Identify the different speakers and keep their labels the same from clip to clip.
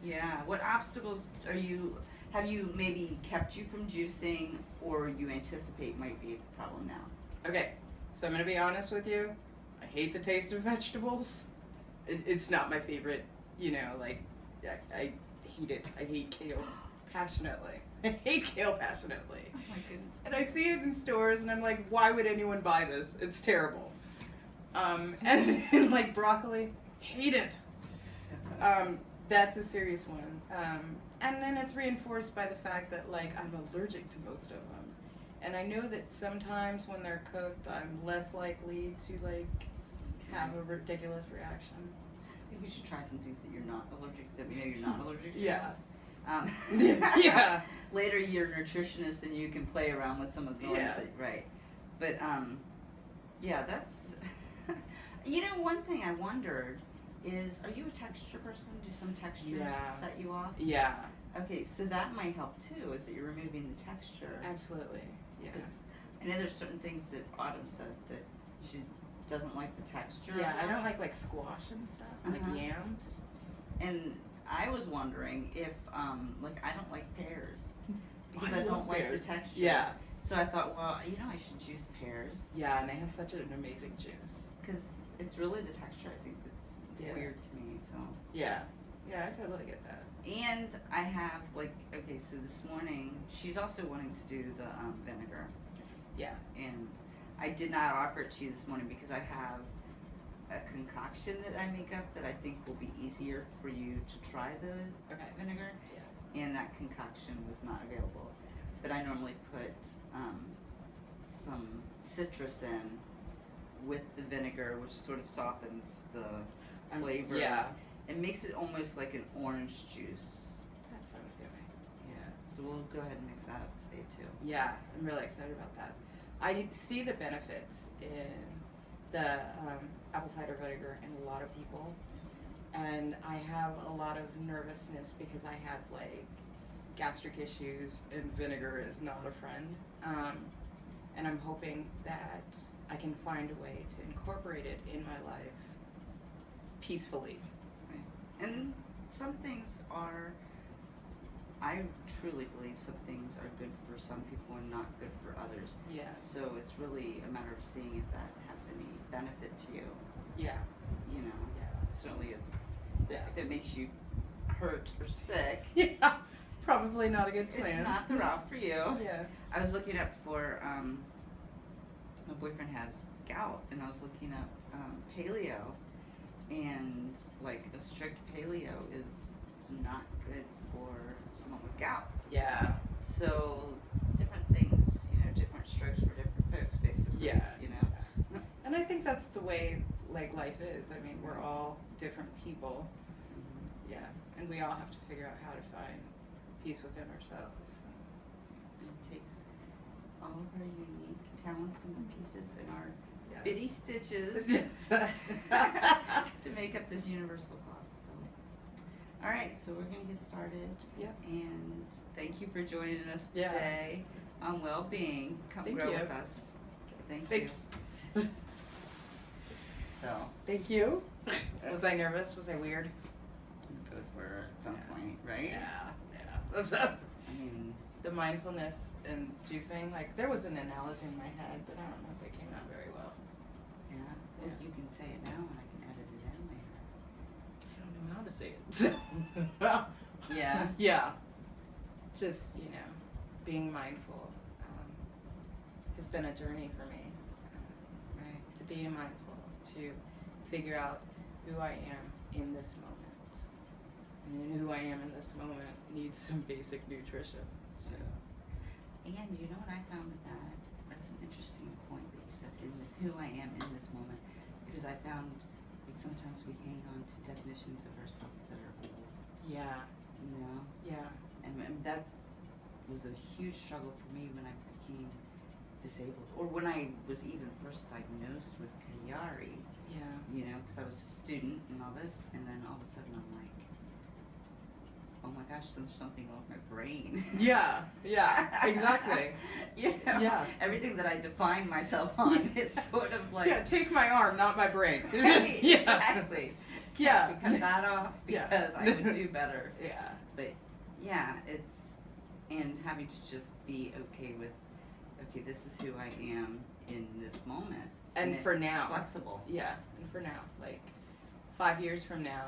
Speaker 1: Yeah. What obstacles have you maybe kept you from juicing, or you anticipate might be a problem now?
Speaker 2: Okay, so I'm gonna be honest with you. I hate the taste of vegetables. It's not my favorite, like, I hate it. I hate kale passionately. I hate kale passionately.
Speaker 1: Oh my goodness.
Speaker 2: And I see it in stores and I'm like, why would anyone buy this? It's terrible. And then, like, broccoli, hate it. That's a serious one. And then it's reinforced by the fact that, like, I'm allergic to most of them. And I know that sometimes when they're cooked, I'm less likely to, like, have a ridiculous reaction.
Speaker 1: I think we should try some things that you're not allergic, that we know you're not allergic to.
Speaker 2: Yeah.
Speaker 1: Yeah. Later, you're a nutritionist and you can play around with some of the ones that, right. But, yeah, that's, one thing I wondered is, are you a texture person? Do some textures set you off?
Speaker 2: Yeah.
Speaker 1: Okay, so that might help too, is that you're removing the texture.
Speaker 2: Absolutely. Yeah.
Speaker 1: Because I know there's certain things that Autumn said that she doesn't like the texture.
Speaker 2: Yeah,
Speaker 1: of
Speaker 2: I don't
Speaker 1: it.
Speaker 2: like squash and stuff, like yams.
Speaker 1: And I was wondering if, I don't like pears because I
Speaker 2: love
Speaker 1: don't like the
Speaker 2: pears.
Speaker 1: texture.
Speaker 2: Yeah.
Speaker 1: So I thought, well, I should juice pears.
Speaker 2: Yeah, and they have such an amazing juice.
Speaker 1: Because it's really the texture I think that's weird to me. So.
Speaker 2: Yeah. Yeah, I totally get that.
Speaker 1: And I have so this morning she's also wanting to do the vinegar.
Speaker 2: Yeah.
Speaker 1: And I did not offer it to you this morning because I have a concoction that I make up that I think will be easier for you to try the vinegar.
Speaker 2: Yeah.
Speaker 1: And that concoction was not available. But I normally put some citrus in with the vinegar, which sort of softens the flavor.
Speaker 2: Yeah.
Speaker 1: It makes it almost like an orange juice.
Speaker 2: That sounds good.
Speaker 1: Yeah, so we'll go ahead and mix that up today too.
Speaker 2: Yeah, I'm really excited about that. I see the benefits in the apple cider vinegar in a lot of people, and I have a lot of nervousness because I have like gastric issues, and vinegar is not a friend. And I'm hoping that I can find a way to incorporate it in my life peacefully.
Speaker 1: Right. And some things I truly believe some things are good for some people and not good for others.
Speaker 2: Yeah.
Speaker 1: So it's really a matter of seeing if that has any benefit to you.
Speaker 2: Yeah.
Speaker 1: Yeah. Certainly
Speaker 2: Yeah.
Speaker 1: if it makes you hurt or sick.
Speaker 2: Yeah. Probably not a good plan.
Speaker 1: It's not the route for you.
Speaker 2: Yeah.
Speaker 1: I was looking up for, my boyfriend has gout, and I was looking up paleo, and like a strict paleo is not good for someone with gout.
Speaker 2: Yeah.
Speaker 1: So different things, different strokes for different folks, basically.
Speaker 2: Yeah. And I think that's the way like life is. I mean, we're all different people. Yeah. And we all have to figure out how to find peace within ourselves. So.
Speaker 1: It takes all of our unique talents and pieces and our
Speaker 2: Yeah.
Speaker 1: bitty stitches to make up this universal plot. So, all right, so we're gonna get started.
Speaker 2: Yeah.
Speaker 1: And thank you for joining us
Speaker 2: Yeah.
Speaker 1: today on well-being. Come
Speaker 2: Thank
Speaker 1: grow
Speaker 2: you.
Speaker 1: with us. Thank
Speaker 2: Thanks.
Speaker 1: you. So
Speaker 2: Thank you. Was I nervous? Was I weird?
Speaker 1: we both were at some point, right?
Speaker 2: Yeah.
Speaker 1: I mean,
Speaker 2: The mindfulness and juicing, like there was an analogy in my head, but I don't know if it came out very well.
Speaker 1: yeah. Well,
Speaker 2: Yeah.
Speaker 1: you can say it now, and I can edit it in later.
Speaker 2: I don't know how to say it.
Speaker 1: Yeah.
Speaker 2: Yeah. Just, being mindful has been a journey for me.
Speaker 1: Right.
Speaker 2: To be mindful, to figure out who I am in this moment. And who I am in this moment needs some basic nutrition. So,
Speaker 1: And you know what I found with that? That's an interesting point that you said, in this, who I am in this moment. Because I found that sometimes we hang on to definitions of ourselves that are old,
Speaker 2: yeah, yeah,
Speaker 1: and that was a huge struggle for me when I became disabled, or when I was even first diagnosed with Chiari,
Speaker 2: yeah.
Speaker 1: because I was a student and all this, and then all of a sudden I'm like, oh my gosh, there's something wrong with my brain.
Speaker 2: Yeah, exactly. Yeah.
Speaker 1: Everything that I define myself on is sort of like.
Speaker 2: Yeah, take my arm, not my brain.
Speaker 1: Right,
Speaker 2: Yeah.
Speaker 1: exactly.
Speaker 2: Yeah.
Speaker 1: Can't we cut that off
Speaker 2: Yeah.
Speaker 1: because I would do better.
Speaker 2: Yeah.
Speaker 1: But yeah, and having to just be okay with, okay, this is who I am in this moment.
Speaker 2: And for
Speaker 1: it's
Speaker 2: now.
Speaker 1: flexible.
Speaker 2: Yeah, and for now, like 5 years from now,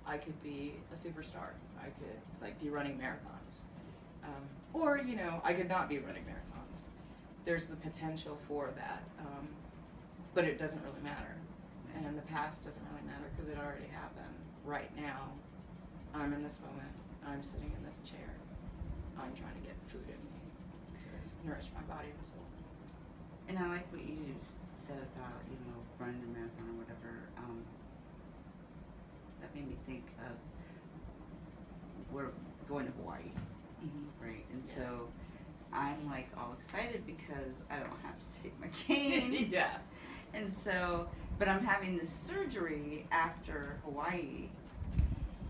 Speaker 2: I could be a superstar. I could like be running marathons, or you know, I could not be running marathons. There's the potential for that, but it doesn't really matter, and the past doesn't really matter because it already happened. Right now, I'm in this moment. I'm sitting in this chair. I'm trying to get food in me to nourish my body and soul.
Speaker 1: And I like what you said about, running a marathon or whatever. That made me think of, we're going to Hawaii, right? And
Speaker 2: Yeah.
Speaker 1: so I'm like all excited because I don't have to take my cane.
Speaker 2: Yeah.
Speaker 1: And so, but I'm having this surgery after Hawaii.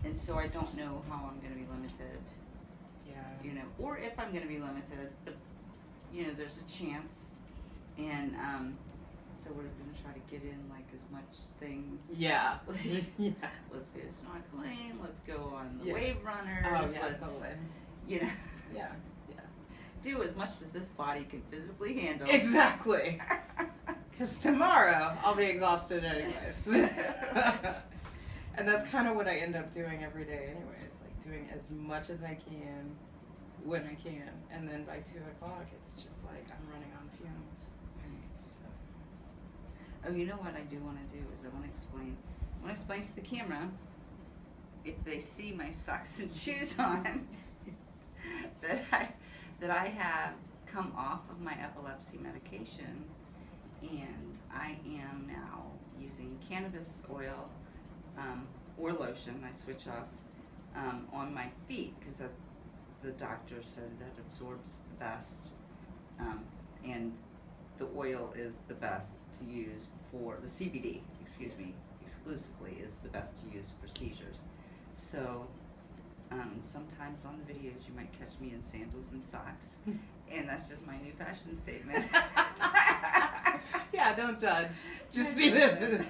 Speaker 1: And so I don't know how I'm going to be limited,
Speaker 2: Yeah.
Speaker 1: or if I'm going to be limited, but, there's a chance. And, so we're going to try to get in like as much things.
Speaker 2: Yeah. Yeah.
Speaker 1: Let's go snorkeling, let's go on the
Speaker 2: Yeah.
Speaker 1: wave runners,
Speaker 2: Oh yeah,
Speaker 1: let's,
Speaker 2: totally.
Speaker 1: you know,
Speaker 2: Yeah.
Speaker 1: do as much as this body can physically handle.
Speaker 2: Exactly. Because tomorrow I'll be exhausted anyways. And that's kind of what I end up doing every day anyways, like doing as much as I can when I can. And then by 2 o'clock it's just like I'm running on fumes. So.
Speaker 1: Oh, you know what I do want to do is I want to explain to the camera, if they see my socks and shoes on, that I have come off of my epilepsy medication, and I am now using cannabis oil or lotion. I switch off on my feet because the doctor said that absorbs the best, and the oil is the best to use for the CBD. Exclusively is the best to use for seizures. So sometimes on the videos you might catch me in sandals and socks, and that's just my new fashion statement.
Speaker 2: Yeah, don't judge. Just do it.